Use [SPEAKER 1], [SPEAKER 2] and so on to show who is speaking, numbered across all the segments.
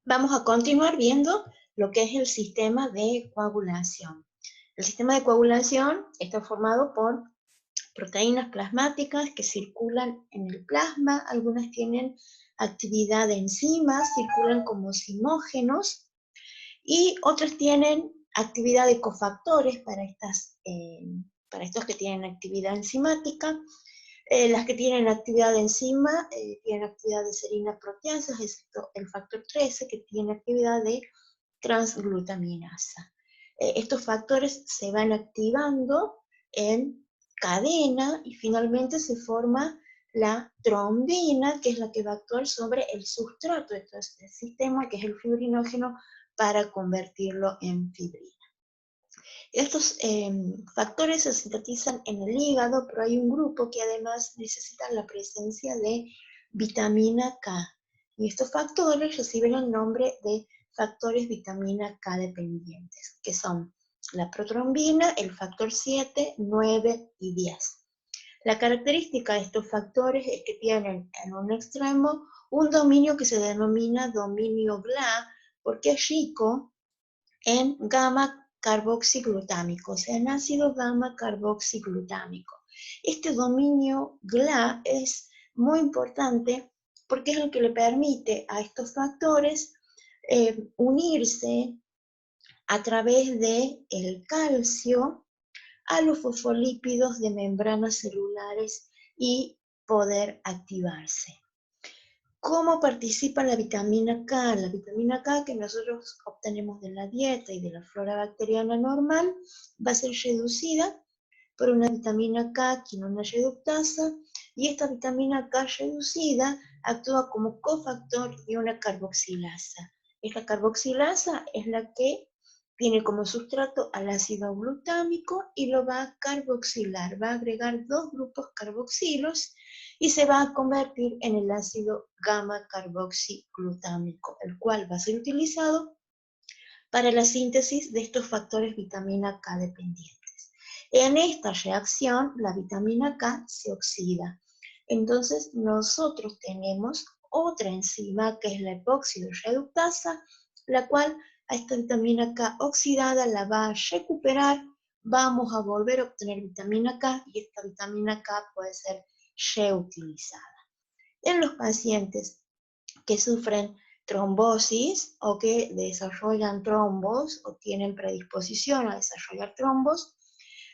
[SPEAKER 1] Vamos a continuar viendo lo que es el sistema de coagulación. El sistema de coagulación está formado por proteínas plasmáticas que circulan en el plasma, algunas tienen actividad de enzimas, circulan como zimógenos, y otras tienen actividad de cofactores para estos que tienen actividad enzimática. Las que tienen actividad de enzima tienen actividad de serina proteasas, excepto el factor 13 que tiene actividad de transglutaminasa. Estos factores se van activando en cadena y finalmente se forma la trombina, que es la que va a actuar sobre el sustrato de todo este sistema, que es el fibrinógeno, para convertirlo en fibrina. Estos factores se sintetizan en el hígado, pero hay un grupo que además necesita la presencia de vitamina K. Y estos factores reciben el nombre de factores vitamina K dependientes, que son la protrombina, el factor 7, 9 y 10. La característica de estos factores es que tienen en un extremo un dominio que se denomina dominio GLA, porque es rico en gamma carboxiglutámico, o sea, en ácido gamma carboxiglutámico. Este dominio GLA es muy importante porque es el que le permite a estos factores unirse a través del calcio a los fosfolípidos de membranas celulares y poder activarse. ¿Cómo participa la vitamina K? La vitamina K que nosotros obtenemos de la dieta y de la flora bacteriana normal va a ser reducida por una vitamina K quinona reductasa, y esta vitamina K reducida actúa como cofactor de una carboxilasa. Esta carboxilasa es la que tiene como sustrato al ácido glutámico y lo va a carboxilar, va a agregar dos grupos carboxilos y se va a convertir en el ácido gamma carboxiglutámico, el cual va a ser utilizado para la síntesis de estos factores vitamina K dependientes. En esta reacción, la vitamina K se oxida. Entonces, nosotros tenemos otra enzima que es la epóxido reductasa, la cual a esta vitamina K oxidada la va a recuperar, vamos a volver a obtener vitamina K y esta vitamina K puede ser reutilizada. En los pacientes que sufren trombosis o que desarrollan trombos o tienen predisposición a desarrollar trombos,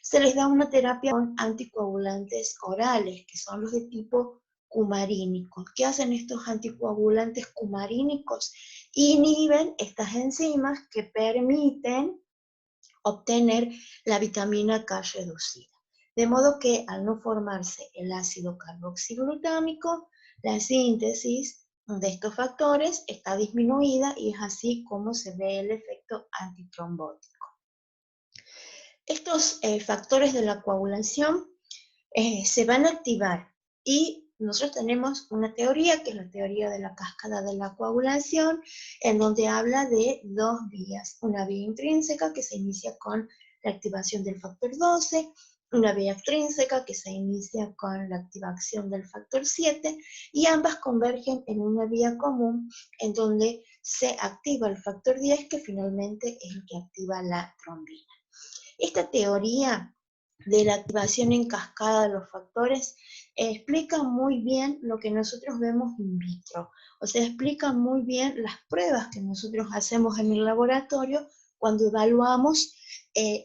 [SPEAKER 1] se les da una terapia con anticoagulantes orales, que son los de tipo cumarínico. ¿Qué hacen estos anticoagulantes cumarínicos? Inhiben estas enzimas que permiten obtener la vitamina K reducida. De modo que al no formarse el ácido carboxiglutámico, la síntesis de estos factores está disminuida y es así como se ve el efecto antitrombótico. Estos factores de la coagulación se van a activar y nosotros tenemos una teoría que es la teoría de la cascada de la coagulación, en donde habla de dos vías. Una vía intrínseca que se inicia con la activación del factor 12, una vía extrínseca que se inicia con la activación del factor 7, y ambas convergen en una vía común en donde se activa el factor 10, que finalmente es el que activa la trombina. Esta teoría de la activación en cascada de los factores explica muy bien lo que nosotros vemos in vitro, o sea, explica muy bien las pruebas que nosotros hacemos en el laboratorio cuando evaluamos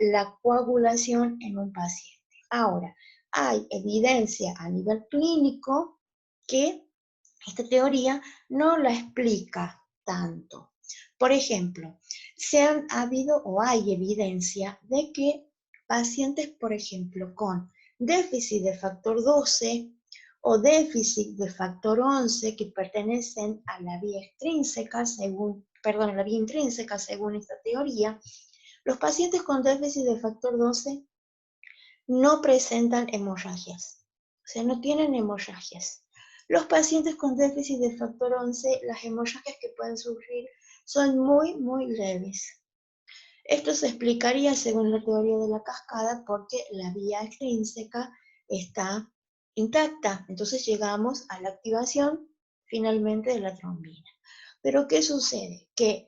[SPEAKER 1] la coagulación en un paciente. Ahora, hay evidencia a nivel clínico que esta teoría no la explica tanto. Por ejemplo, ha habido o hay evidencia de que pacientes, por ejemplo, con déficit de factor 12 o déficit de factor 11 que pertenecen a la vía extrínseca a la vía intrínseca según esta teoría, los pacientes con déficit de factor 12 no presentan hemorragias, o sea, no tienen hemorragias. Los pacientes con déficit de factor 11, las hemorragias que pueden sufrir son muy, muy leves. Esto se explicaría, según la teoría de la cascada, porque la vía extrínseca está intacta. Entonces llegamos a la activación finalmente de la trombina. Pero ¿qué sucede? Que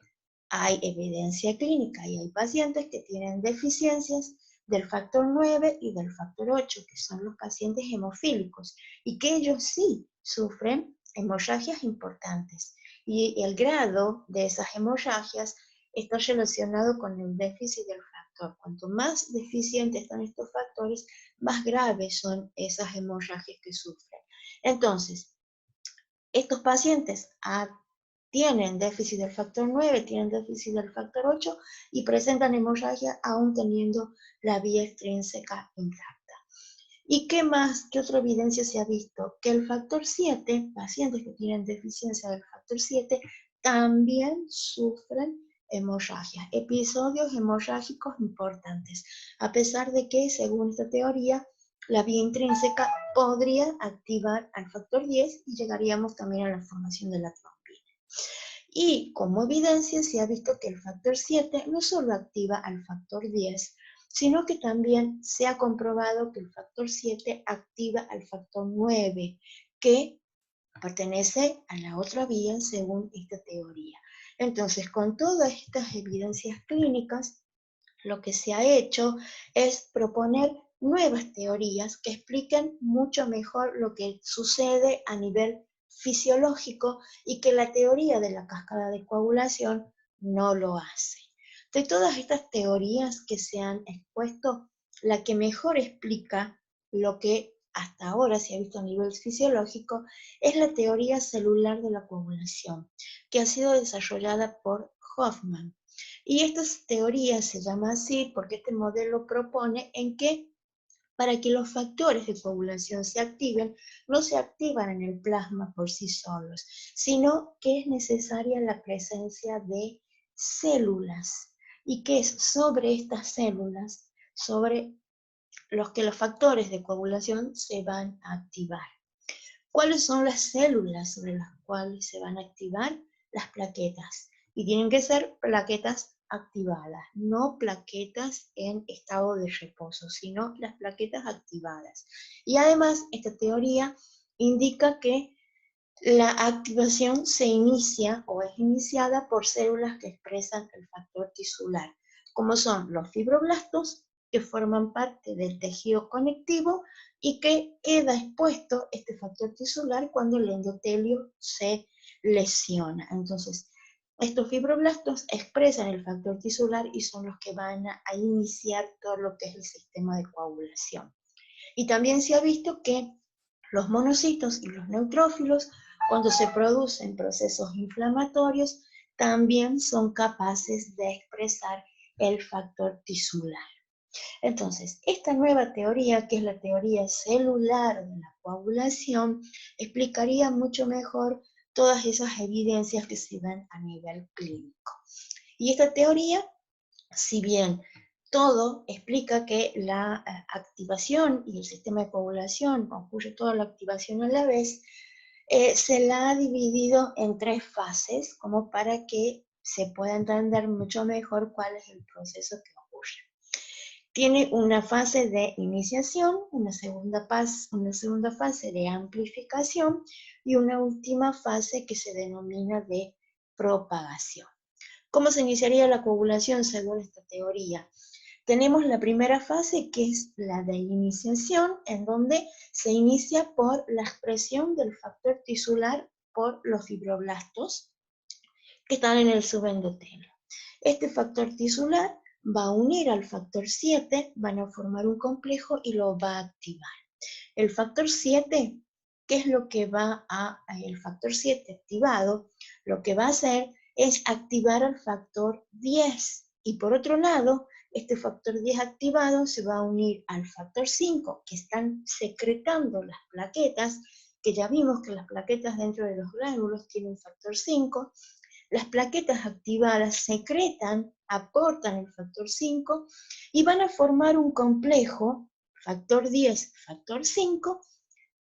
[SPEAKER 1] hay evidencia clínica y hay pacientes que tienen deficiencias del factor 9 y del factor 8, que son los pacientes hemofílicos, y que ellos sí sufren hemorragias importantes. Y el grado de esas hemorragias está relacionado con el déficit del factor. Cuanto más deficientes están estos factores, más graves son esas hemorragias que sufren. Entonces, estos pacientes tienen déficit del factor 9, tienen déficit del factor 8 y presentan hemorragia aún teniendo la vía extrínseca intacta. ¿Y qué más, qué otra evidencia se ha visto? Que el factor 7, pacientes que tienen deficiencia del factor 7, también sufren hemorragias, episodios hemorrágicos importantes, a pesar de que, según esta teoría, la vía intrínseca podría activar al factor 10 y llegaríamos también a la formación de la trombina. Y como evidencia se ha visto que el factor 7 no solo activa al factor 10, sino que también se ha comprobado que el factor 7 activa al factor 9, que pertenece a la otra vía según esta teoría. Entonces, con todas estas evidencias clínicas, lo que se ha hecho es proponer nuevas teorías que expliquen mucho mejor lo que sucede a nivel fisiológico y que la teoría de la cascada de coagulación no lo hace. De todas estas teorías que se han expuesto, la que mejor explica lo que hasta ahora se ha visto a nivel fisiológico es la teoría celular de la coagulación, que ha sido desarrollada por Hoffman. Y esta teoría se llama así porque este modelo propone en que para que los factores de coagulación se activen, no se activan en el plasma por sí solos, sino que es necesaria la presencia de células y que es sobre estas células, sobre los que los factores de coagulación se van a activar. ¿Cuáles son las células sobre las cuales se van a activar? Las plaquetas. Y tienen que ser plaquetas activadas, no plaquetas en estado de reposo, sino las plaquetas activadas. Y además, esta teoría indica que la activación se inicia o es iniciada por células que expresan el factor tisular, como son los fibroblastos, que forman parte del tejido conectivo y que queda expuesto este factor tisular cuando el endotelio se lesiona. Entonces, estos fibroblastos expresan el factor tisular y son los que van a iniciar todo lo que es el sistema de coagulación. Y también se ha visto que los monocitos y los neutrófilos, cuando se producen procesos inflamatorios, también son capaces de expresar el factor tisular. Entonces, esta nueva teoría, que es la teoría celular de la coagulación, explicaría mucho mejor todas esas evidencias que se ven a nivel clínico. Y esta teoría, si bien todo explica que la activación y el sistema de coagulación, ocurre toda la activación a la vez, se la ha dividido en 3 fases, como para que se pueda entender mucho mejor cuál es el proceso que ocurre. Tiene una fase de iniciación, una segunda fase de amplificación y una última fase que se denomina de propagación. ¿Cómo se iniciaría la coagulación según esta teoría? Tenemos la primera fase, que es la de iniciación, en donde se inicia por la expresión del factor tisular por los fibroblastos que están en el subendotelio. Este factor tisular va a unir al factor 7, van a formar un complejo y lo va a activar. El factor 7, ¿qué es lo que el factor 7 activado? Lo que va a hacer es activar al factor 10. Y por otro lado, este factor 10 activado se va a unir al factor 5, que están secretando las plaquetas, que ya vimos que las plaquetas dentro de los gránulos tienen factor 5. Las plaquetas activadas secretan, aportan el factor 5 y van a formar un complejo, factor 10, factor 5,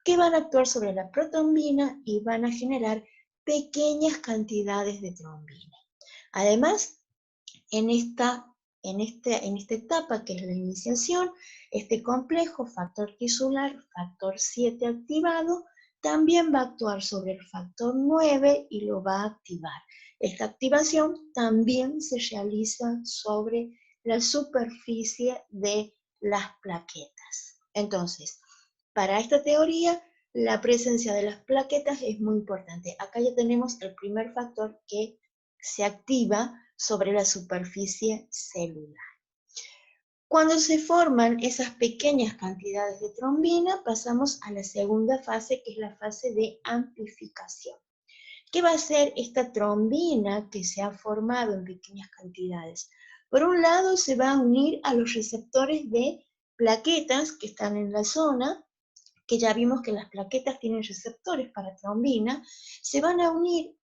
[SPEAKER 1] que van a actuar sobre la protrombina y van a generar pequeñas cantidades de trombina. Además, en esta etapa que es la iniciación, este complejo, factor tisular, factor 7 activado, también va a actuar sobre el factor 9 y lo va a activar. Esta activación también se realiza sobre la superficie de las plaquetas. Entonces, para esta teoría, la presencia de las plaquetas es muy importante. Acá ya tenemos el primer factor que se activa sobre la superficie celular. Cuando se forman esas pequeñas cantidades de trombina, pasamos a la segunda fase, que es la fase de amplificación. ¿Qué va a hacer esta trombina que se ha formado en pequeñas cantidades? Por un lado, se va a unir a los receptores de plaquetas que están en la zona, que ya vimos que las plaquetas tienen receptores para trombina, se van a unir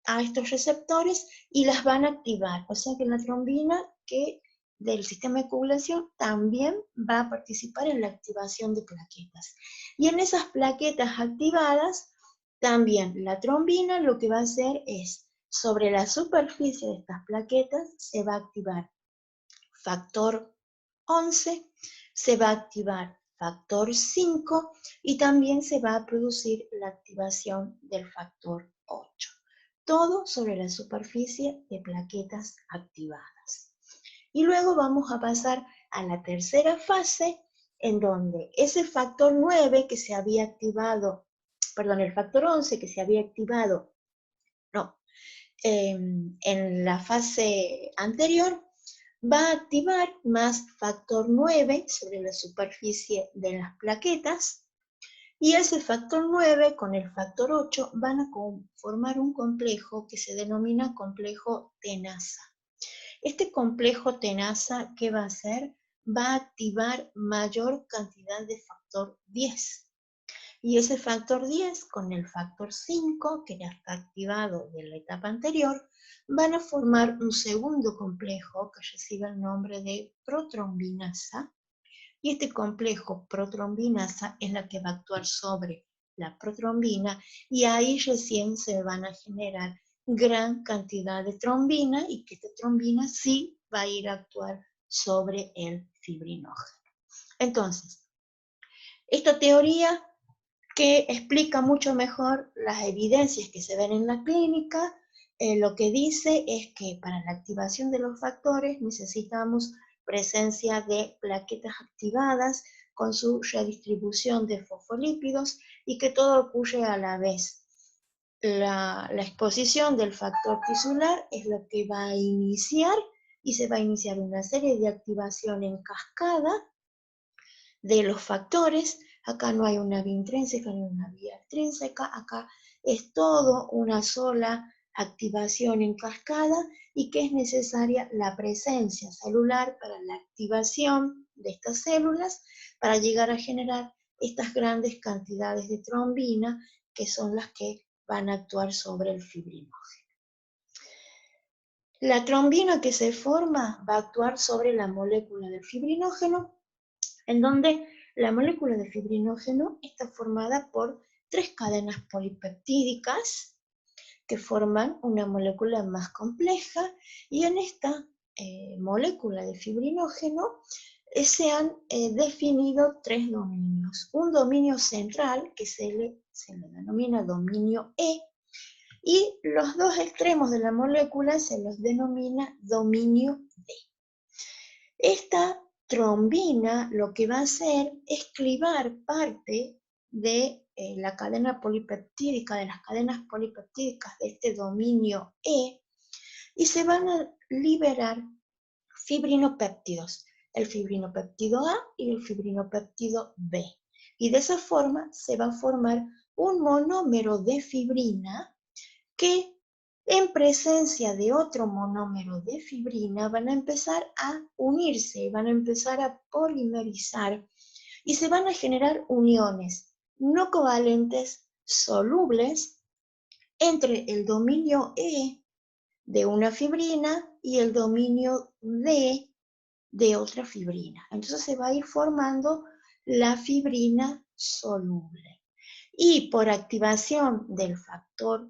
[SPEAKER 1] a estos receptores y las van a activar. O sea que la trombina del sistema de coagulación también va a participar en la activación de plaquetas. Y en esas plaquetas activadas, también la trombina lo que va a hacer es, sobre la superficie de estas plaquetas, se va a activar factor 11, se va a activar factor 5 y también se va a producir la activación del factor 8. Todo sobre la superficie de plaquetas activadas. Y luego vamos a pasar a la tercera fase, en donde ese factor 9 que se había activado, perdón, el factor 11 que se había activado, en la fase anterior, va a activar más factor 9 sobre la superficie de las plaquetas, y ese factor 9 con el factor 8 van a formar un complejo que se denomina complejo tenaza. Este complejo tenaza, ¿qué va a hacer? Va a activar mayor cantidad de factor 10. Y ese factor 10 con el factor 5, que ya está activado de la etapa anterior, van a formar un segundo complejo que recibe el nombre de protrombinasa. Y este complejo protrombinasa es la que va a actuar sobre la protrombina, y ahí recién se van a generar gran cantidad de trombina, y que esta trombina sí va a ir a actuar sobre el fibrinógeno. Entonces, esta teoría, que explica mucho mejor las evidencias que se ven en la clínica, lo que dice es que para la activación de los factores necesitamos presencia de plaquetas activadas con su redistribución de fosfolípidos, y que todo ocurre a la vez. La exposición del factor tisular es lo que va a iniciar, y se va a iniciar una serie de activación en cascada de los factores. Acá no hay una vía intrínseca ni una vía extrínseca, acá es todo una sola activación en cascada, y que es necesaria la presencia celular para la activación de estas células, para llegar a generar estas grandes cantidades de trombina, que son las que van a actuar sobre el fibrinógeno. La trombina que se forma va a actuar sobre la molécula del fibrinógeno, en donde la molécula de fibrinógeno está formada por 3 cadenas polipeptídicas que forman una molécula más compleja, y en esta molécula de fibrinógeno se han definido 3 dominios. Un dominio central que se le denomina dominio E, y los 2 extremos de la molécula se los denomina dominio D. Esta trombina lo que va a hacer es clivar parte de la cadena polipeptídica, de las cadenas polipeptídicas de este dominio E, y se van a liberar fibrinopéptidos, el fibrinopéptido A y el fibrinopéptido B. Y de esa forma se va a formar un monómero de fibrina que, en presencia de otro monómero de fibrina, van a empezar a unirse, van a empezar a polimerizar, y se van a generar uniones no covalentes solubles entre el dominio E de una fibrina y el dominio D de otra fibrina. Entonces se va a ir formando la fibrina soluble. Y por activación del factor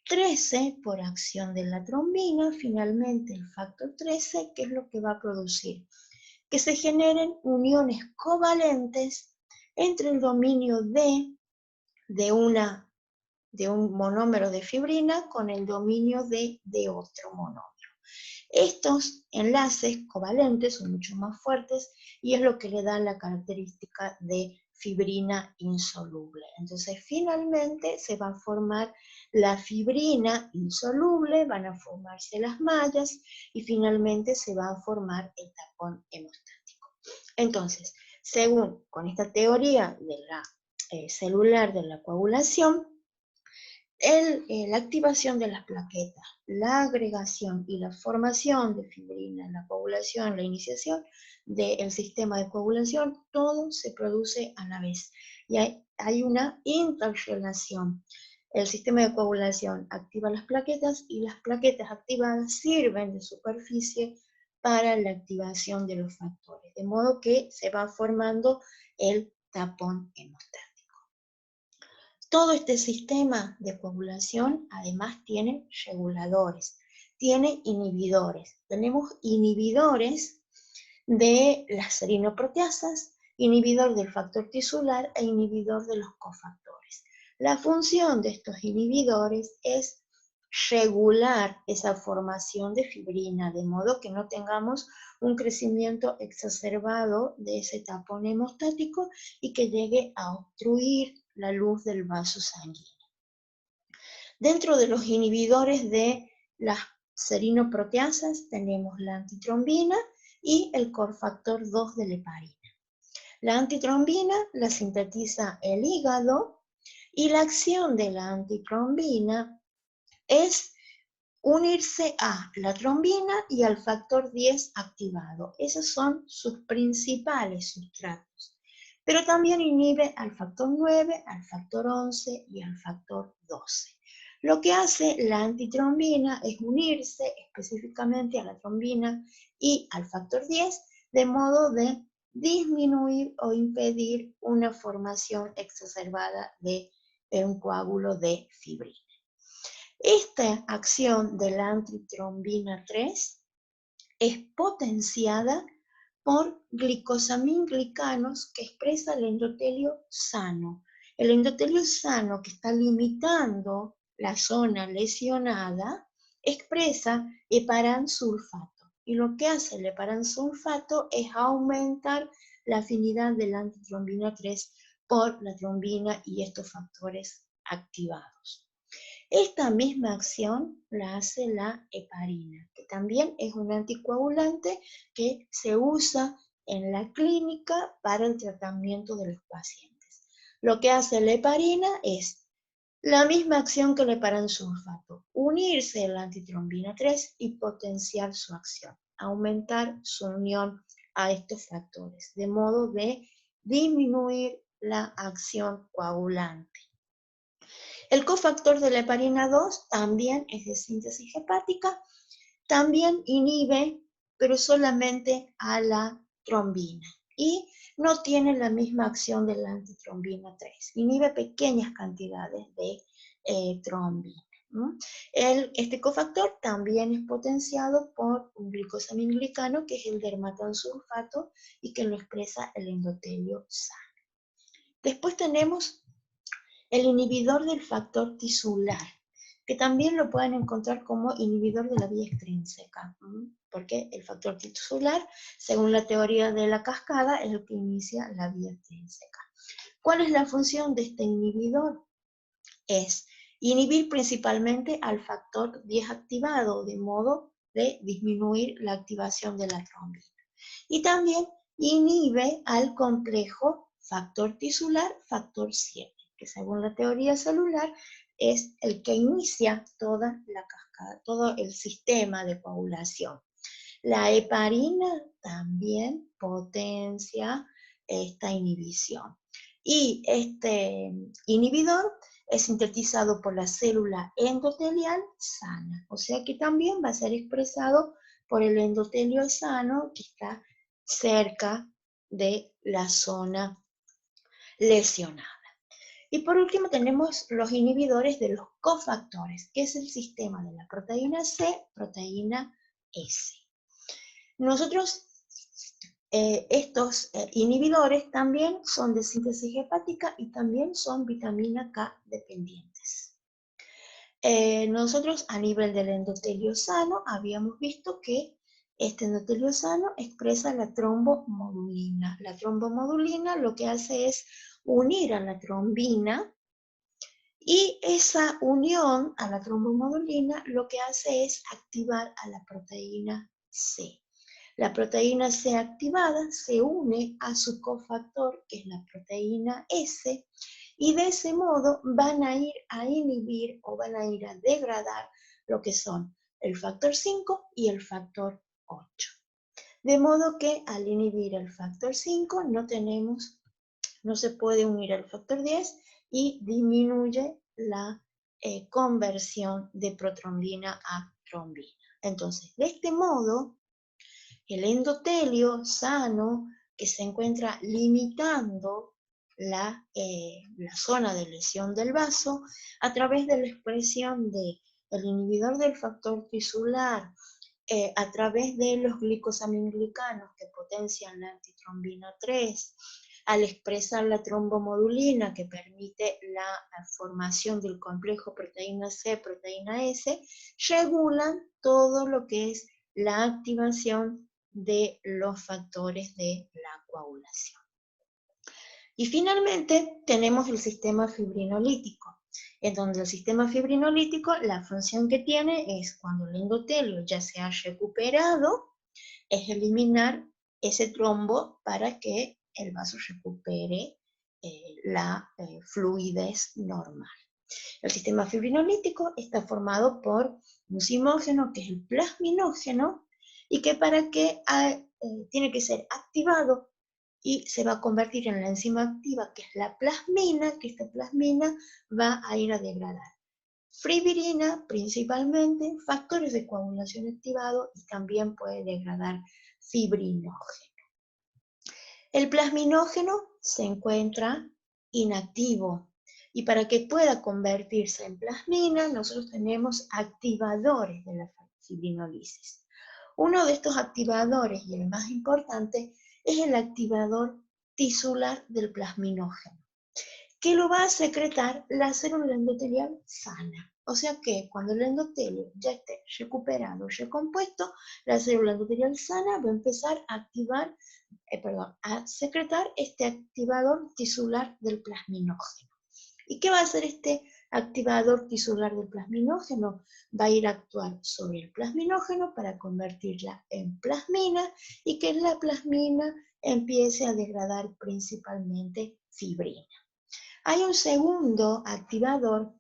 [SPEAKER 1] 13, por acción de la trombina, finalmente el factor 13, ¿qué es lo que va a producir? Que se generen uniones covalentes entre el dominio D de un monómero de fibrina con el dominio de otro monómero. Estos enlaces covalentes son mucho más fuertes y es lo que le da la característica de fibrina insoluble. Entonces, finalmente se va a formar la fibrina insoluble, van a formarse las mallas y finalmente se va a formar el tapón hemostático. Entonces, según con esta teoría de la celular de la coagulación, la activación de las plaquetas, la agregación y la formación de fibrina, la coagulación, la iniciación del sistema de coagulación, todo se produce a la vez. Y hay una interrelación. El sistema de coagulación activa las plaquetas y las plaquetas activadas sirven de superficie para la activación de los factores, de modo que se va formando el tapón hemostático. Todo este sistema de coagulación además tiene reguladores, tiene inhibidores. Tenemos inhibidores de las serinoproteasas, inhibidor del factor tisular e inhibidor de los cofactores. La función de estos inhibidores es regular esa formación de fibrina, de modo que no tengamos un crecimiento exacerbado de ese tapón hemostático y que llegue a obstruir la luz del vaso sanguíneo. Dentro de los inhibidores de las serinoproteasas tenemos la antitrombina y el cofactor 2 de la heparina. La antitrombina la sintetiza el hígado y la acción de la antitrombina es unirse a la trombina y al factor 10 activado. Esos son sus principales sustratos. Pero también inhibe al factor 9, al factor 11 y al factor 12. Lo que hace la antitrombina es unirse específicamente a la trombina y al factor 10, de modo de disminuir o impedir una formación exacerbada de un coágulo de fibrina. Esta acción de la antitrombina 3 es potenciada por glicosaminglicanos que expresa el endotelio sano. El endotelio sano que está limitando la zona lesionada expresa heparansulfato. Y lo que hace el heparansulfato es aumentar la afinidad de la antitrombina 3 por la trombina y estos factores activados. Esta misma acción la hace la heparina, que también es un anticoagulante que se usa en la clínica para el tratamiento de los pacientes. Lo que hace la heparina es la misma acción que el heparansulfato, unirse a la antitrombina 3 y potenciar su acción, aumentar su unión a estos factores, de modo de disminuir la acción coagulante. El cofactor de la heparina 2 también es de síntesis hepática, también inhibe, pero solamente a la trombina. Y no tiene la misma acción de la antitrombina 3. Inhibe pequeñas cantidades de trombina. Este cofactor también es potenciado por un glicosaminglicano, que es el dermatansulfato, y que lo expresa el endotelio sano. Después tenemos el inhibidor del factor tisular, que también lo pueden encontrar como inhibidor de la vía extrínseca, porque el factor tisular, según la teoría de la cascada, es el que inicia la vía extrínseca. ¿Cuál es la función de este inhibidor? Es inhibir principalmente al factor 10 activado, de modo de disminuir la activación de la trombina. Y también inhibe al complejo factor tisular, factor 7, que según la teoría celular es el que inicia toda la cascada, todo el sistema de coagulación. La heparina también potencia esta inhibición. Y este inhibidor es sintetizado por la célula endotelial sana, o sea que también va a ser expresado por el endotelio sano que está cerca de la zona lesionada. Y por último tenemos los inhibidores de los cofactores, que es el sistema de la proteína C, proteína S. Nosotros Estos inhibidores también son de síntesis hepática y también son vitamina K dependientes. Nosotros a nivel del endotelio sano habíamos visto que este endotelio sano expresa la trombomodulina. La trombomodulina lo que hace es unir a la trombina y esa unión a la trombomodulina lo que hace es activar a la proteína C. La proteína C activada se une a su cofactor, que es la proteína S, y de ese modo van a ir a inhibir o van a ir a degradar lo que son el factor 5 y el factor 8. De modo que al inhibir el factor 5 no se puede unir al factor 10 y disminuye la conversión de protrombina a trombina. Entonces, de este modo, el endotelio sano que se encuentra limitando la zona de lesión del vaso a través de la expresión del inhibidor del factor tisular, a través de los glicosaminglicanos que potencian la antitrombina 3, al expresar la trombomodulina que permite la formación del complejo proteína C, proteína S, regulan todo lo que es la activación de los factores de la coagulación. Y finalmente tenemos el sistema fibrinolítico, en donde el sistema fibrinolítico la función que tiene es cuando el endotelio ya se ha recuperado, es eliminar ese trombo para que el vaso recupere la fluidez normal. El sistema fibrinolítico está formado por un zimógeno, que es el plasminógeno, y que tiene que ser activado y se va a convertir en la enzima activa, que es la plasmina, que esta plasmina va a ir a degradar fibrina principalmente, factores de coagulación activados y también puede degradar fibrinógeno. El plasminógeno se encuentra inactivo y para que pueda convertirse en plasmina nosotros tenemos activadores de la fibrinolisis. Uno de estos activadores, y el más importante, es el activador tisular del plasminógeno, que lo va a secretar la célula endotelial sana. O sea que cuando el endotelio ya esté recuperado, recompuesto, la célula endotelial sana va a empezar a a secretar este activador tisular del plasminógeno. ¿Y qué va a hacer este activador tisular del plasminógeno? Va a ir a actuar sobre el plasminógeno para convertirla en plasmina y que la plasmina empiece a degradar principalmente fibrina. Hay un segundo activador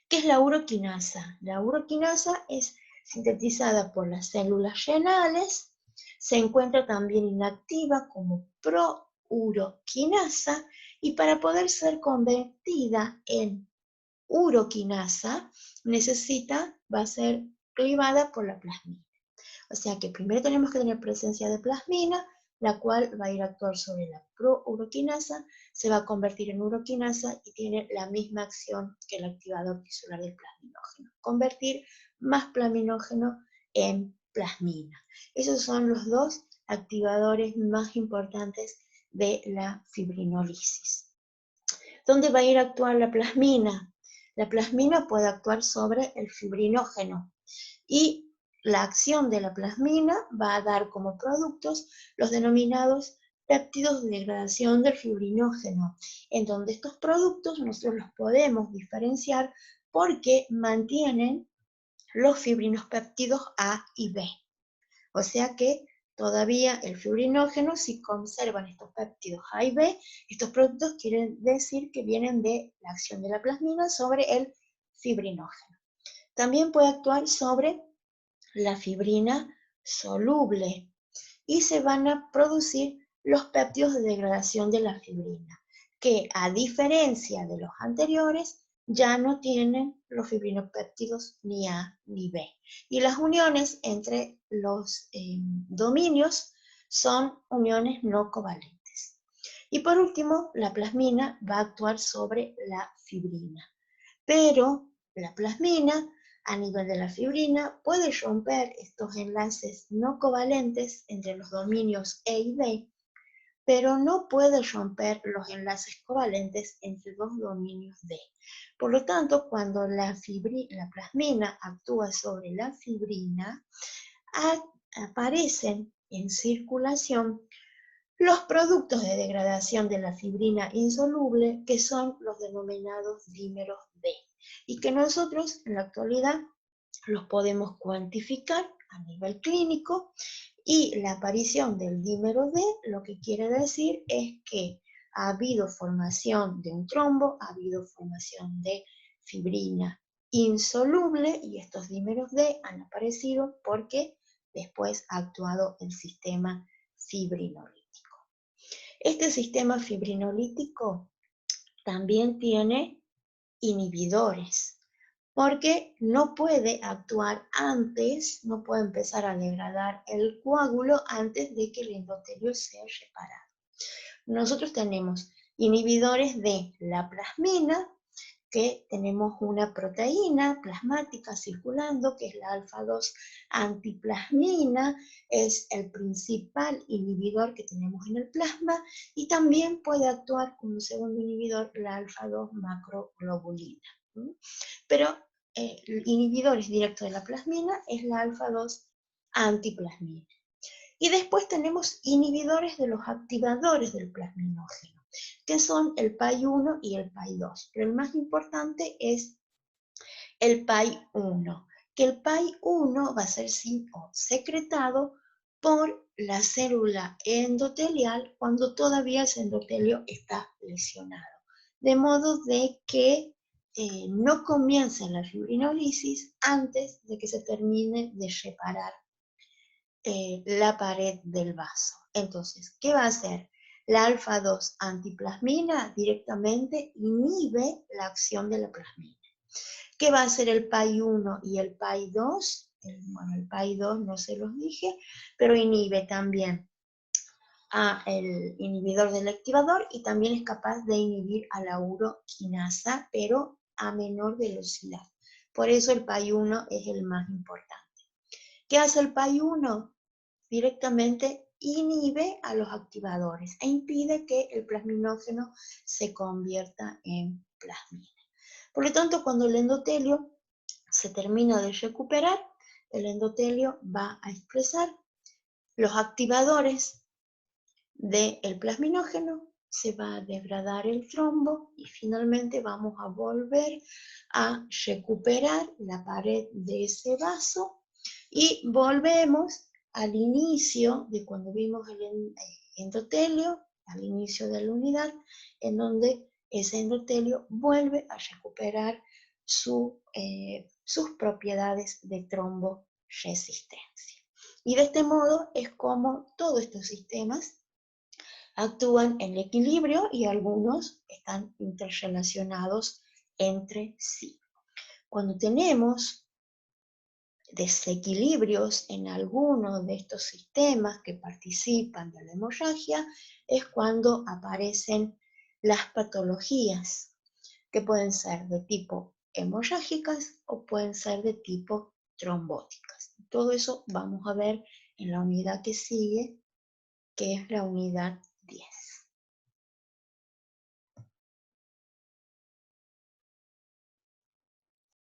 [SPEAKER 1] que es la uroquinasa. La uroquinasa es sintetizada por las células renales, se encuentra también inactiva como prouroquinasa y para poder ser convertida en uroquinasa va a ser clivada por la plasmina. O sea que primero tenemos que tener presencia de plasmina, la cual va a ir a actuar sobre la prouroquinasa, se va a convertir en uroquinasa y tiene la misma acción que el activador tisular del plasminógeno. Convertir más plasminógeno en plasmina. Esos son los dos activadores más importantes de la fibrinolisis. ¿Dónde va a ir a actuar la plasmina? La plasmina puede actuar sobre el fibrinógeno y la acción de la plasmina va a dar como productos los denominados péptidos de degradación del fibrinógeno, en donde estos productos nosotros los podemos diferenciar porque mantienen los fibrinospéptidos A y B. O sea que todavía el fibrinógeno, si conservan estos péptidos A y B, estos productos quieren decir que vienen de la acción de la plasmina sobre el fibrinógeno. También puede actuar sobre la fibrina soluble y se van a producir los péptidos de degradación de la fibrina, que a diferencia de los anteriores ya no tienen los fibrinopéptidos ni A ni B. Y las uniones entre los dominios son uniones no covalentes. Y por último, la plasmina va a actuar sobre la fibrina, pero la plasmina a nivel de la fibrina, puede romper estos enlaces no covalentes entre los dominios E y D, pero no puede romper los enlaces covalentes entre los dominios D. Por lo tanto, cuando la plasmina actúa sobre la fibrina, aparecen en circulación los productos de degradación de la fibrina insoluble, que son los denominados dímeros D, y que nosotros en la actualidad los podemos cuantificar a nivel clínico, y la aparición del dímero D lo que quiere decir es que ha habido formación de un trombo, ha habido formación de fibrina insoluble, y estos dímeros D han aparecido porque después ha actuado el sistema fibrinolítico. Este sistema fibrinolítico también tiene inhibidores, porque no puede actuar antes, no puede empezar a degradar el coágulo antes de que el endotelio sea reparado. Nosotros tenemos inhibidores de la plasmina, que tenemos una proteína plasmática circulando, que es la alfa-2 antiplasmina, es el principal inhibidor que tenemos en el plasma, y también puede actuar como segundo inhibidor la alfa-2 macroglobulina. Pero inhibidores directos de la plasmina es la alfa-2 antiplasmina. Y después tenemos inhibidores de los activadores del plasminógeno, que son el PAI-1 y el PAI-2. Pero el más importante es el PAI-1, que el PAI-1 va a ser secretado por la célula endotelial cuando todavía ese endotelio está lesionado. De modo de que no comience la fibrinolisis antes de que se termine de reparar la pared del vaso. Entonces, ¿qué va a hacer? La alfa-2 antiplasmina directamente inhibe la acción de la plasmina. ¿Qué va a hacer el PAI-1 y el PAI-2? Bueno, el PAI-2 no se los dije, pero inhibe también al inhibidor del activador, y también es capaz de inhibir a la uroquinasa, pero a menor velocidad. Por eso el PAI-1 es el más importante. ¿Qué hace el PAI-1? Directamente inhibe a los activadores e impide que el plasminógeno se convierta en plasmina. Por lo tanto, cuando el endotelio se termina de recuperar, el endotelio va a expresar los activadores del plasminógeno, se va a degradar el trombo y finalmente vamos a volver a recuperar la pared de ese vaso, y volvemos al inicio de cuando vimos el endotelio, al inicio de la unidad, en donde ese endotelio vuelve a recuperar sus propiedades de tromboresistencia. Y de este modo es como todos estos sistemas actúan en equilibrio, y algunos están interrelacionados entre sí. Cuando tenemos desequilibrios en alguno de estos sistemas que participan de la hemorragia, es cuando aparecen las patologías, que pueden ser de tipo hemorrágicas o pueden ser de tipo trombóticas. Todo eso vamos a ver en la unidad que sigue, que es la unidad 10.